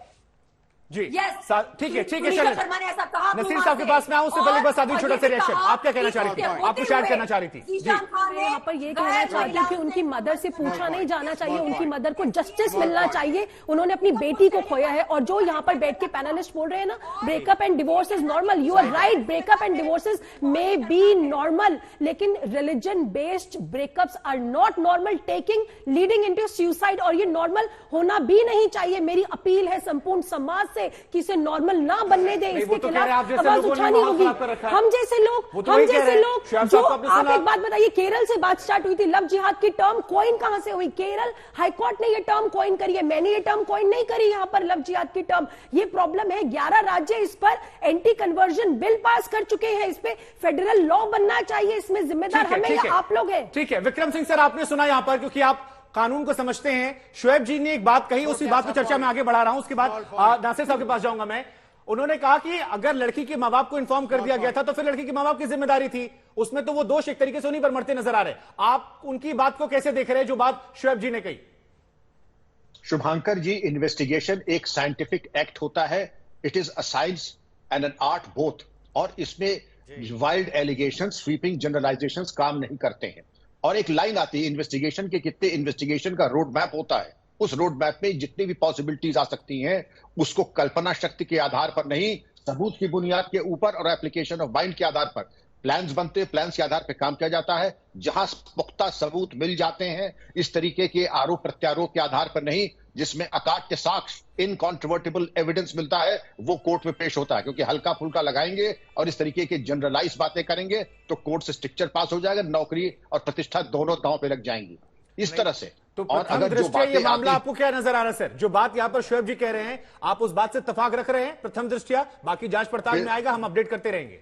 जी yes, ठीक है शर्मा ने ऐसा कहा। नसीर साहब के पास मैं आऊं, उससे पहले बस आदि छोटा सा रिएक्शन, आप क्या कहना चाह रही थी? आप कुछ ऐड करना चाह रही थी? जी, यहाँ पर ये कहना चाहती हूँ कि उनकी मदर से पूछा नहीं जाना चाहिए, उनकी मदर को जस्टिस मिलना चाहिए। उन्होंने अपनी बेटी को खोया है। और जो यहाँ पर बैठ के पैनलिस्ट बोल रहे हैं ना, breakup and divorce is normal, you are right, breakup and divorces may be normal, लेकिन religion based breakups are not normal, taking leading into suicide, और ये नॉर्मल होना भी नहीं चाहिए। मेरी अपील है संपूर्ण समाज से कि इसे नॉर्मल ना बनने दे, इसके खिलाफ आवाज उठानी होगी। हम जैसे लोग जो, आप एक बात बताइए, केरल से बात स्टार्ट हुई थी, लव जिहाद की टर्म कॉइन कहां से हुई? केरल हाईकोर्ट ने ये टर्म कॉइन करी है, मैंने ये टर्म कॉइन नहीं करी। यहां पर लव जिहाद की टर्म, ये प्रॉब्लम है। 11 राज्य इस पर एंटी कन्वर्जन बिल पास कर चुके हैं, इस पे फेडरल लॉ बनना चाहिए, इसमें जिम्मेदार हमें या आप लोग हैं। ठीक है विक्रम सिंह सर, आपने सुना यहां पर, क्योंकि आप कानून को समझते हैं। शोएब जी ने एक बात कही, उसी बात को चर्चा में आगे बढ़ा रहा हूं। उसके बाद नासिर साहब के पास जाऊंगा मैं। उन्होंने कहा कि अगर लड़की के मां बाप को इन्फॉर्म कर दिया गया था तो फिर लड़की के मां बाप की जिम्मेदारी थी, उसमें तो वो दोष एक तरीके से उन्हीं पर मरते नजर आ रहे। आप उनकी बात को कैसे देख रहे हैं, जो बात शोएब जी ने कही? शुभांकर जी, इन्वेस्टिगेशन एक साइंटिफिक एक्ट होता है, it is a science and an art both, और इसमें वाइल्ड एलिगेशन, स्वीपिंग जनरलाइजेशंस काम नहीं करते हैं। और एक लाइन आती है इन्वेस्टिगेशन के, कितने इन्वेस्टिगेशन का रोड मैप होता है, उस रोड मैप में जितनी भी पॉसिबिलिटीज आ सकती हैं उसको कल्पना शक्ति के आधार पर नहीं, सबूत की बुनियाद के ऊपर और एप्लीकेशन ऑफ माइंड के आधार पर प्लान्स बनते हैं, प्लान्स के आधार पर काम किया जाता है। जहां पुख्ता सबूत मिल जाते हैं, इस तरीके के आरोप प्रत्यारोप के आधार पर नहीं, जिसमें अकाट्य साक्ष्य इनकॉन्ट्रोवर्टिबल एविडेंस मिलता है वो कोर्ट में पेश होता है, क्योंकि हल्का फुल्का लगाएंगे और इस तरीके की जनरलाइज बातें करेंगे तो कोर्ट से स्ट्रिक्चर पास हो जाएगा, नौकरी और प्रतिष्ठा दोनों दांव पे लग जाएंगी इस तरह से। तो प्रथम दृष्टया ये मामला आपको क्या नजर आ रहा है सर? जो बात यहां पर शोएब जी कह रहे हैं, आप उस बात से इत्तेफाक रख रहे हैं प्रथम दृष्टया? बाकी जांच पड़ताल में आएगा, हम अपडेट करते रहेंगे।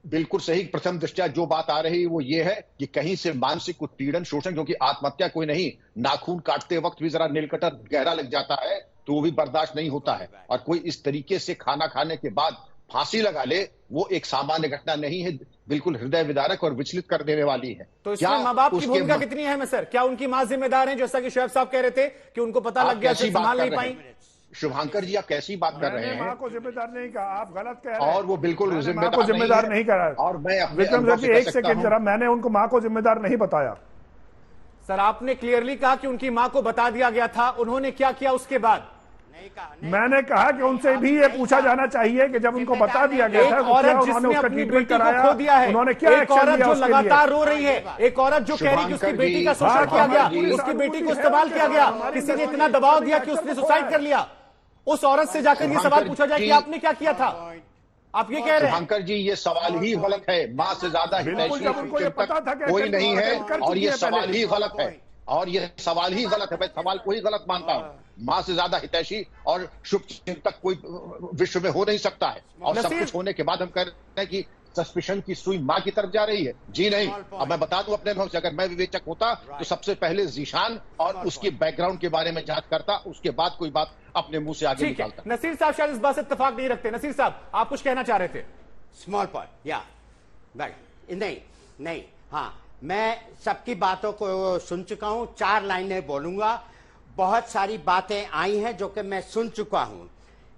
बिल्कुल सही। प्रथम दृष्टया जो बात आ रही है वो ये है कि कहीं से मानसिक उत्पीड़न, शोषण, क्योंकि आत्महत्या कोई नहीं, नाखून काटते वक्त भी जरा नील कटर गहरा लग जाता है तो वो भी बर्दाश्त नहीं होता है, और कोई इस तरीके से खाना खाने के बाद फांसी लगा ले वो एक सामान्य घटना नहीं है, बिल्कुल हृदय विदारक और विचलित कर देने वाली है। तो इसमें माँ बाप की भूमिका कितनी अहम है सर? क्या उनकी मां जिम्मेदार है, जैसा कि शोएब साहब कह रहे थे कि उनको पता लग गया, संभाल नहीं पाई? शुभांकर जी आप कैसी बात कर रहे हैं? मां को जिम्मेदार नहीं कहा, आप गलत कह रहे हैं। और वो बिल्कुल मां को जिम्मेदार नहीं करा। और मैं विक्रम सर जी एक सेकंड जरा, मैंने उनको मां को जिम्मेदार नहीं बताया सर। आपने क्लियरली कहा कि उनकी मां को बता दिया गया था, उन्होंने क्या किया उसके बाद? मैंने कहा कि उनसे भी ये पूछा जाना चाहिए कि जब उनको बता दिया गया था एक औरत जिसने अपनी बेटी को खो दिया है, उन्होंने क्या एक औरत जो लगातार रो रही है, एक औरत जो कह रही कि उसकी बेटी का शोषण किया गया, उसकी बेटी को इस्तेमाल किया गया, किसी ने इतना दबाव दिया कि उसने सुसाइड कर लिया, उस औरत से जाकर ये सवाल पूछा जाए कि आपने क्या किया था? आप ये कह रहे हैं? शुभांकर जी ये सवाल ही गलत है। मां से ज्यादा कोई नहीं है और ये सवाल ही गलत है, और ये सवाल ही गलत है। मैं सवाल को ही गलत मानता हूं। मां से ज्यादा हितैषी और शुभ चिंतक कोई विश्व में हो नहीं सकता है, और सब कुछ होने के बाद हम कह रहे हैं कि सस्पिशन की सुई मां की तरफ जा रही है। जी नहीं। अब मैं बता दूं अपने अनुभव से, अगर मैं विवेचक होता तो सबसे पहले जीशान और उसके बैकग्राउंड के बारे में जांच करता, उसके बाद कोई बात अपने मुंह से आगे निकालता। नसीर साहब शायद इस बात से इत्तेफाक नहीं रखते। नसीर साहब आप कुछ कहना चाह रहे थे? स्मॉल पॉइंट या नहीं, हाँ मैं सबकी बातों को सुन चुका हूं, 4 लाइनें बोलूंगा। बहुत सारी बातें आई हैं जो कि मैं सुन चुका हूं।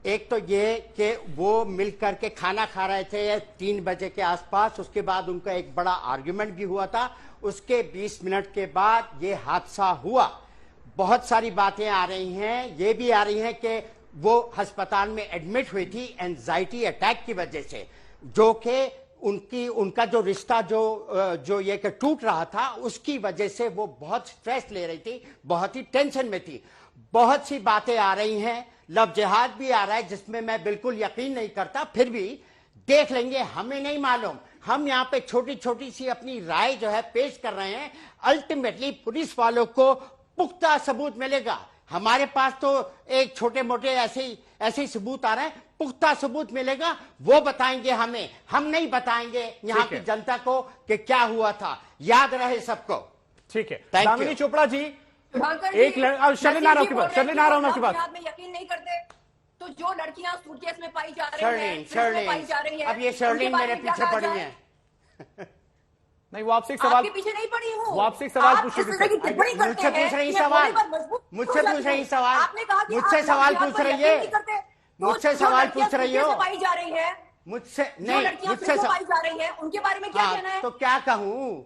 एक तो ये कि वो मिलकर के खाना खा रहे थे 3 बजे के आसपास, उसके बाद उनका एक बड़ा आर्ग्यूमेंट भी हुआ था, उसके 20 मिनट के बाद ये हादसा हुआ। बहुत सारी बातें आ रही हैं, ये भी आ रही हैं कि वो अस्पताल में एडमिट हुई थी एंजाइटी अटैक की वजह से, जो कि उनका जो रिश्ता जो ये कि टूट रहा था उसकी वजह से वो बहुत स्ट्रेस ले रही थी, बहुत ही टेंशन में थी। बहुत सी बातें आ रही हैं, लव जिहाद भी आ रहा है जिसमें मैं बिल्कुल यकीन नहीं करता, फिर भी देख लेंगे, हमें नहीं मालूम। हम यहाँ पे छोटी छोटी सी अपनी राय जो है पेश कर रहे हैं। अल्टीमेटली पुलिस वालों को पुख्ता सबूत मिलेगा। हमारे पास तो एक छोटे मोटे ऐसे सबूत आ रहे हैं, पुख्ता सबूत मिलेगा, वो बताएंगे हमें, हम नहीं बताएंगे यहाँ की जनता को कि क्या हुआ था। याद रहे सबको। ठीक है। दामिनी चोपड़ा जी, एक शर्लिन आ रहा हूं आपके पास। में यकीन नहीं करते तो जो लड़कियां सूटकेस में पाई जा रही हैं, अब ये शर्लिन मेरे पीछे पड़ी है। नहीं, वो आपसे एक सवाल, आपके पीछे नहीं पड़ी हूँ, वो आपसे एक सवाल पूछ रही मुझसे पूछ रही सवाल, मुझसे पूछ रही सवाल, मुझसे सवाल पूछ रही है, मुझसे सवाल पूछ रही हो, पाई जा रही है मुझसे नहीं, मुझसे पाई जा रही है, उनके बारे में क्या कहना है? तो क्या कहूँ?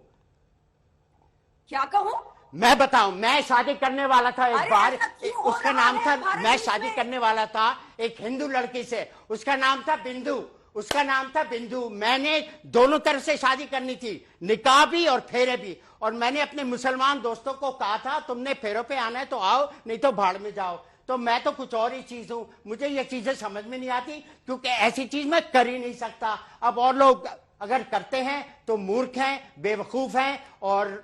मैं बताऊं, मैं शादी करने वाला था एक बार, उसका नाम था, मैं शादी करने वाला था एक हिंदू लड़की से, उसका नाम था बिंदु। मैंने दोनों तरफ से शादी करनी थी, निकाह भी और फेरे भी, और मैंने अपने मुसलमान दोस्तों को कहा था तुमने फेरों पे आना है तो आओ, नहीं तो भाड़ में जाओ। तो मैं तो कुछ और ही चीज हूं, मुझे ये चीजें समझ में नहीं आती, क्योंकि ऐसी चीज मैं कर ही नहीं सकता। अब और लोग अगर करते हैं तो मूर्ख हैं, बेवकूफ हैं, और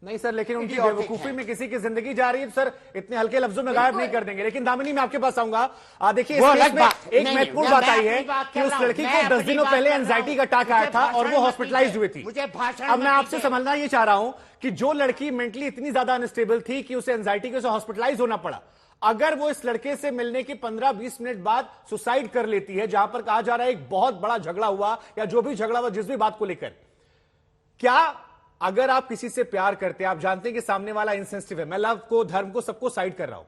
नहीं सर, लेकिन उनकी बेवकूफी में किसी की जिंदगी जा रही है, सर इतने हल्के लफ्जों में गायब नहीं कर देंगे। लेकिन दामिनी मैं आपके पास आऊंगा। देखिए, एक महत्वपूर्ण बात आई है कि उस लड़की को 10 दिनों पहले एंजाइटी का अटैक आया था और वो हॉस्पिटलाइज हुई थी। अब मैं आपसे समझना ये चाह रहा हूं कि जो लड़की मेंटली इतनी ज्यादा अनस्टेबल थी कि उसे एंजाइटी की वजह से हॉस्पिटलाइज होना पड़ा, अगर वो इस लड़के से मिलने के 15-20 मिनट बाद सुसाइड कर लेती है, जहां पर कहा जा रहा है एक बहुत बड़ा झगड़ा हुआ या जो भी झगड़ा हुआ जिस भी बात को लेकर, क्या अगर आप किसी से प्यार करते हैं, आप जानते हैं कि सामने वाला इंसेंसिटिव है, मैं लव को, धर्म को, सबको साइड कर रहा हूं,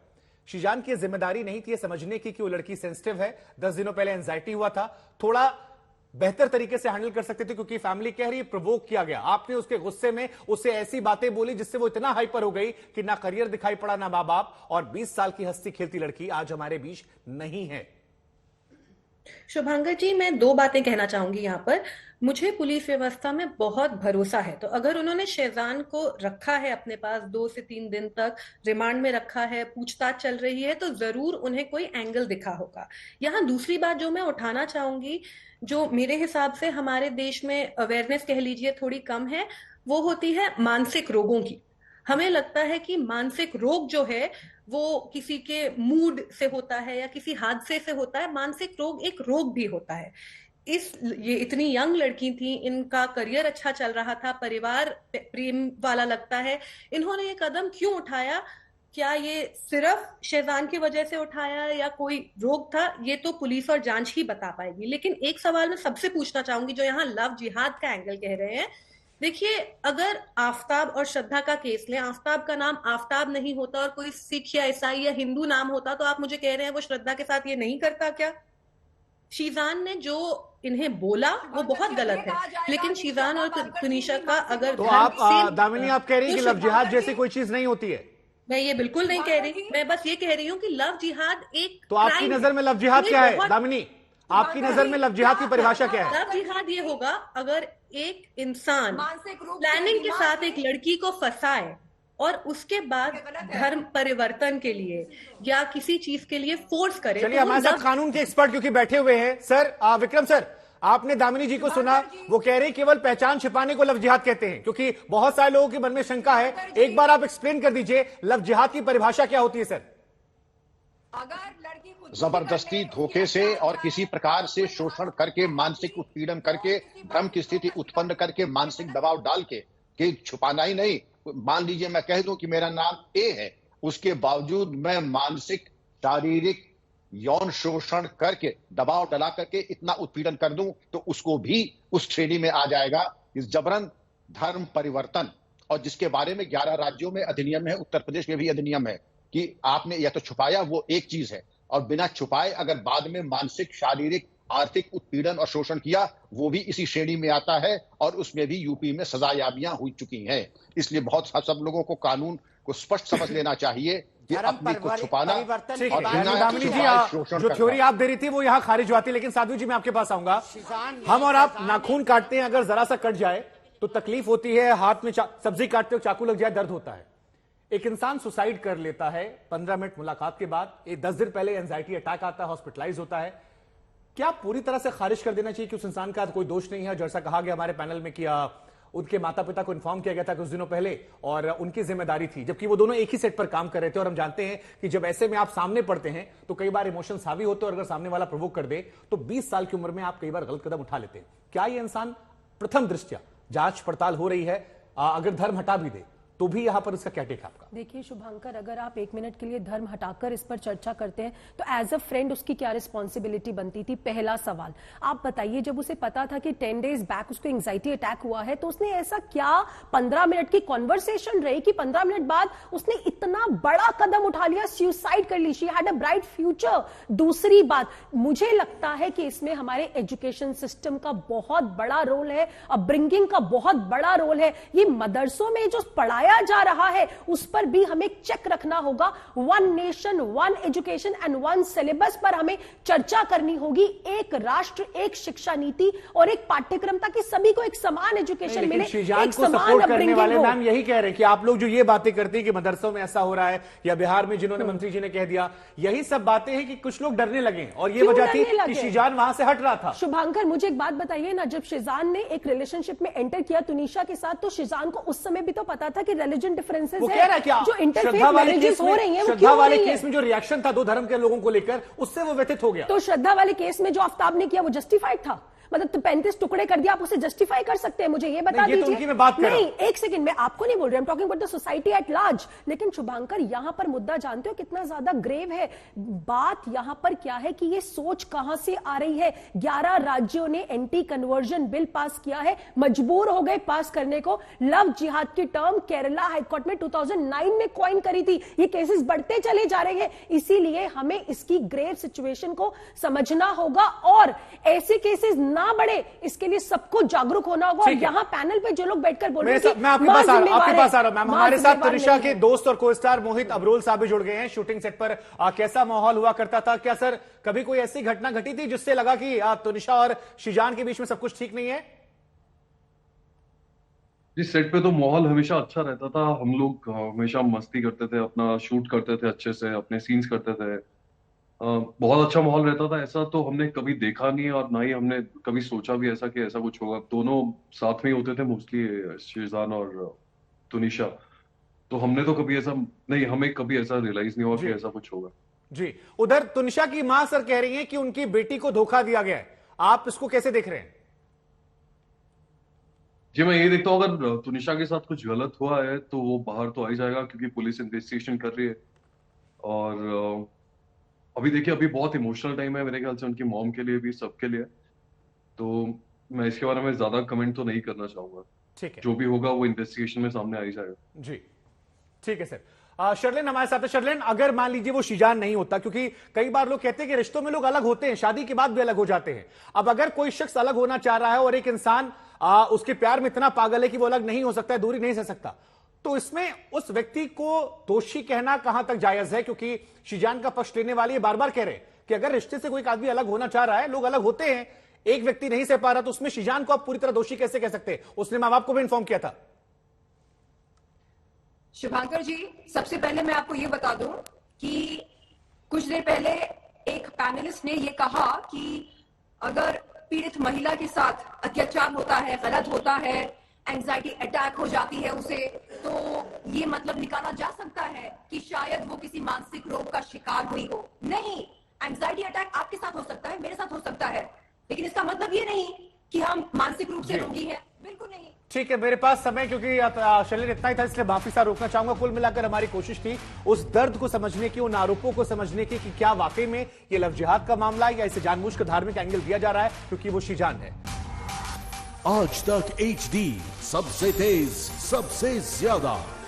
शीजान की जिम्मेदारी नहीं थी समझने की कि वो लड़की सेंसिटिव है, 10 दिनों पहले एंजाइटी हुआ था, थोड़ा बेहतर तरीके से हैंडल कर सकते थे, क्योंकि फैमिली कह रही है प्रोवोक किया गया, आपने उसके गुस्से में उससे ऐसी बातें बोली जिससे वो इतना हाइपर हो गई कि ना करियर दिखाई पड़ा, ना मां बाप, और 20 साल की हंसती खेलती लड़की आज हमारे बीच नहीं है। शुभांकर जी, मैं दो बातें कहना चाहूंगी यहाँ पर। मुझे पुलिस व्यवस्था में बहुत भरोसा है, तो अगर उन्होंने शेजान को रखा है अपने पास 2 से 3 दिन तक, रिमांड में रखा है, पूछताछ चल रही है, तो जरूर उन्हें कोई एंगल दिखा होगा। यहाँ दूसरी बात जो मैं उठाना चाहूंगी, जो मेरे हिसाब से हमारे देश में अवेयरनेस कह लीजिए थोड़ी कम है, वो होती है मानसिक रोगों की। हमें लगता है कि मानसिक रोग जो है वो किसी के मूड से होता है या किसी हादसे से होता है। मानसिक रोग एक रोग भी होता है। ये इतनी यंग लड़की थी, इनका करियर अच्छा चल रहा था, परिवार प्रेम वाला लगता है, इन्होंने ये कदम क्यों उठाया? क्या ये सिर्फ शेजान की वजह से उठाया या कोई रोग था? ये तो पुलिस और जांच ही बता पाएगी। लेकिन एक सवाल मैं सबसे पूछना चाहूंगी, जो यहाँ लव जिहाद का एंगल कह रहे हैं। देखिए, अगर आफताब और श्रद्धा का केस लें, आफताब का नाम आफताब नहीं होता और कोई सिख या ईसाई या हिंदू नाम होता, तो आप मुझे कह रहे हैं वो श्रद्धा के साथ ये नहीं करता क्या? शीजान ने जो इन्हें बोला वो बहुत गलत है, लेकिन शीजान और तुनिशा का अगर तो आप दामिनी, आप कह रही हैं कि लव जिहाद जैसी कोई चीज नहीं होती है? मैं ये बिल्कुल नहीं कह रही, मैं बस ये कह रही हूँ कि लव जिहाद एक, तो आपकी नजर में लव जिहाद क्या है दामिनी? आपकी नजर में लव जिहाद की परिभाषा क्या है? लव जिहाद ये होगा अगर एक इंसान प्लानिंग के साथ एक लड़की को फंसाए और उसके बाद धर्म परिवर्तन के लिए या किसी चीज के लिए फोर्स करे। चलिए, हमारे साथ कानून के एक्सपर्ट क्योंकि बैठे हुए हैं। सर, विक्रम सर, आपने दामिनी जी को सुना, वो कह रहे केवल पहचान छिपाने को लव जिहाद कहते हैं, क्योंकि बहुत सारे लोगों के मन में शंका है। एक बार आप एक्सप्लेन कर दीजिए लव जिहाद की परिभाषा क्या होती है सर? जबरदस्ती, धोखे से और किसी प्रकार से शोषण करके, मानसिक उत्पीड़न करके, भ्रम की स्थिति उत्पन्न करके, मानसिक दबाव डाल के छुपाना ही नहीं। मान लीजिए मैं कह दूं कि मेरा नाम ए है, उसके बावजूद मैं मानसिक, शारीरिक, यौन शोषण करके, दबाव डला करके इतना उत्पीड़न कर दूं, तो उसको भी उस श्रेणी में आ जाएगा इस जबरन धर्म परिवर्तन। और जिसके बारे में 11 राज्यों में अधिनियम है, उत्तर प्रदेश में भी अधिनियम है कि आपने या तो छुपाया, वो एक चीज है, और बिना छुपाए अगर बाद में मानसिक, शारीरिक, आर्थिक उत्पीड़न और शोषण किया, वो भी इसी श्रेणी में आता है। और उसमें भी यूपी में सजायाबियां हो चुकी हैं। इसलिए बहुत सब लोगों को कानून को स्पष्ट समझ लेना चाहिए कि अपने को छुपाना और दामिनी जी, जो थ्योरी आप दे रही थी वो यहाँ खारिज हुआ थी। लेकिन साधु जी, मैं आपके पास आऊंगा। हम और आप नाखून काटते हैं, अगर जरा सा कट जाए तो तकलीफ होती है, हाथ में सब्जी काटते हो चाकू लग जाए दर्द होता है। एक इंसान सुसाइड कर लेता है 15 मिनट मुलाकात के बाद, 10 दिन पहले एंजाइटी अटैक आता है, हॉस्पिटलाइज होता है। क्या पूरी तरह से खारिज कर देना चाहिए कि उस इंसान का कोई दोष नहीं है? जैसा कहा गया हमारे पैनल में किया, उनके माता पिता को इन्फॉर्म किया गया था कुछ दिनों पहले और उनकी जिम्मेदारी थी, जबकि वो दोनों एक ही सेट पर काम कर रहे थे। और हम जानते हैं कि जब ऐसे में आप सामने पड़ते हैं तो कई बार इमोशंस हावी होते हैं और अगर सामने वाला प्रोवोक कर दे तो 20 साल की उम्र में आप कई बार गलत कदम उठा लेते हैं। क्या ये इंसान प्रथम दृष्टया, जांच पड़ताल हो रही है, अगर धर्म हटा भी दे तो भी यहां पर इसका क्या टेक आपका? देखिए शुभांकर, अगर आप 1 मिनट के लिए धर्म हटाकर इस पर चर्चा करते हैं तो एज अ फ्रेंड उसकी क्या रिस्पॉन्सिबिलिटी बनती थी? पहला सवाल आप बताइए, जब उसे पता था कि 10 डेज बैक उसको एंजाइटी अटैक हुआ है, तो उसने ऐसा क्या 15 मिनट की कॉन्वर्सेशन रही कि 15 मिनट बाद उसने इतना बड़ा कदम उठा लिया, सुसाइड कर ली? She had a bright future. दूसरी बात, मुझे लगता है कि इसमें हमारे एजुकेशन सिस्टम का बहुत बड़ा रोल है, अपब्रिंगिंग का बहुत बड़ा रोल है। ये मदरसों में जो पढ़ाया जा रहा है उस पर भी हमें चेक रखना होगा। 1 नेशन 1 एजुकेशन एंड 1 सिलेबस पर हमें चर्चा करनी होगी। एक राष्ट्र, एक शिक्षा नीति और एक पाठ्यक्रम, ताकि सभी को एक समान एजुकेशन मिले, एक समान करने वाले मैम यही कह रहे हैं कि आप लोग जो ये बातें करते हैं कि मदरसों में ऐसा हो रहा है या बिहार में जिन्होंने मंत्री जी ने कह दिया, यही सब बातें हैं कि कुछ लोग डरने लगे और ये वजह थी कि शीजान वहां से हट रहा था। शुभांकर, मुझे एक बात बताइए ना, जब शीजान ने एक रिलेशनशिप में एंटर किया तुनिशा के साथ, तो शीजान को उस समय भी तो पता था कि रिलीजन डिफरेंसेस है, जो इंटरफेथ मैरिजेस हो रही हैं, वो श्रद्धा वाले केस में जो रिएक्शन था 2 धर्म के लोगों को लेकर, उससे वो व्यथित हो गया। तो श्रद्धा वाले केस में जो आफ्ताब ने किया वो जस्टिफाइड था? मतलब 35 टुकड़े कर दिया, आप उसे जस्टिफाई कर सकते हैं? मुझे ये बता दीजिए। मैं बात कर नहीं, एक सेकंड, मैं आपको नहीं बोल रही, I am talking about the society at large. लेकिन शुभांकर, यहां पर मुद्दा जानते हो कितना ज्यादा ग्रेव है? बात यहां पर क्या है कि ये सोच कहां से आ रही है? 11 राज्यों ने एंटी कन्वर्जन बिल पास किया है, मजबूर हो गए पास करने को। लव जिहाद की टर्म केरला हाईकोर्ट में 2009 में कॉइन करी थी। ये केसेस बढ़ते चले जा रहे हैं, इसीलिए हमें इसकी ग्रेव सिचुएशन को समझना होगा और ऐसे केसेस ना बढ़े, इसके लिए सबको जागरूक होना होगा। और यहाँ पैनल पे जो लोग बैठकर बोल रहे हैं मैं आपके पास आ रहा हूं मैम। हमारे साथ तनिषा के दोस्त और को स्टार मोहित अब्रोल साहब भी जुड़ गए हैं। शूटिंग सेट पर कैसा माहौल हुआ करता था? क्या सर कभी कोई ऐसी घटना घटी थी जिससे लगा कि तनिषा और शीजान के बीच में सब कुछ ठीक नहीं है? जिस सेट पे तो माहौल हमेशा अच्छा रहता था। हम लोग हमेशा मस्ती करते थे, अपना शूट करते थे, अच्छे से अपने सीन्स करते थे। बहुत अच्छा माहौल रहता था। ऐसा तो हमने कभी देखा नहीं और ना ही हमने कभी सोचा भी ऐसा कि ऐसा कुछ होगा। दोनों साथ में ही होते थे मोस्टली, शीजान और तुनिशा। तो हमने तो कभी ऐसा नहीं, हमें कभी ऐसा रियलाइज नहीं हुआ कि ऐसा कुछ होगा। जी, उधर तुनिशा की मां सर कह रही हैं कि उनकी बेटी को धोखा दिया गया है, आप इसको कैसे देख रहे हैं? जी, मैं ये देखता हूँ अगर तुनिशा के साथ कुछ गलत हुआ है तो वो बाहर तो आ ही जाएगा, क्योंकि पुलिस इन्वेस्टिगेशन कर रही है। और अभी देखिए, अभी बहुत इमोशनल टाइम है मेरे ख्याल से, उनकी मॉम के लिए भी, सबके लिए। तो मैं इसके बारे में ज्यादा कमेंट तो नहीं करना चाहूंगा। ठीक है, जो भी होगा वो इन्वेस्टिगेशन में सामने आ ही जाएगा। जी ठीक है सर। शर्लिन हमारे साथ है। शर्लिन, अगर मान लीजिए वो शीजान नहीं होता, क्योंकि कई बार लोग कहते हैं कि रिश्तों में लोग अलग होते हैं, शादी के बाद भी अलग हो जाते हैं। अब अगर कोई शख्स अलग होना चाह रहा है और एक इंसान उसके प्यार में इतना पागल है कि वो अलग नहीं हो सकता है, दूरी नहीं सह सकता, तो इसमें उस व्यक्ति को दोषी कहना कहां तक जायज है? क्योंकि शीजान का पक्ष लेने वाले बार बार कह रहे हैं कि अगर रिश्ते से कोई आदमी अलग होना चाह रहा है, लोग अलग होते हैं, एक व्यक्ति नहीं सह पा रहा, तो उसमें शीजान को आप पूरी तरह दोषी कैसे कह सकते हैं? उसने मां बाप को भी इन्फॉर्म किया था। शुभांकर जी, सबसे पहले मैं आपको यह बता दूं कि कुछ देर पहले एक पैनलिस्ट ने यह कहा कि अगर पीड़ित महिला के साथ अत्याचार होता है, गलत होता है, एंजाइटी अटैक हो जाती है उसे, तो ये मतलब निकाला जा सकता है कि शायद वो किसी मानसिक रोग का शिकार हुई हो। नहीं, एंजाइटी अटैक आपके साथ हो सकता है, मेरे साथ हो सकता है, लेकिन इसका मतलब ये नहीं कि हम मानसिक रूप से रोगी हैं, बिल्कुल नहीं। ठीक है, मेरे पास समय क्योंकि शर्लिन इतना ही था, इसलिए माफी सा रोकना चाहूंगा। कुल मिलाकर हमारी कोशिश थी उस दर्द को समझने की, उन आरोपों को समझने की कि क्या वाकई में ये लव जिहाद का मामला है या इसे जानबूझकर धार्मिक एंगल दिया जा रहा है क्योंकि वो शीजान है। आज तक HD, सबसे तेज, सबसे ज्यादा।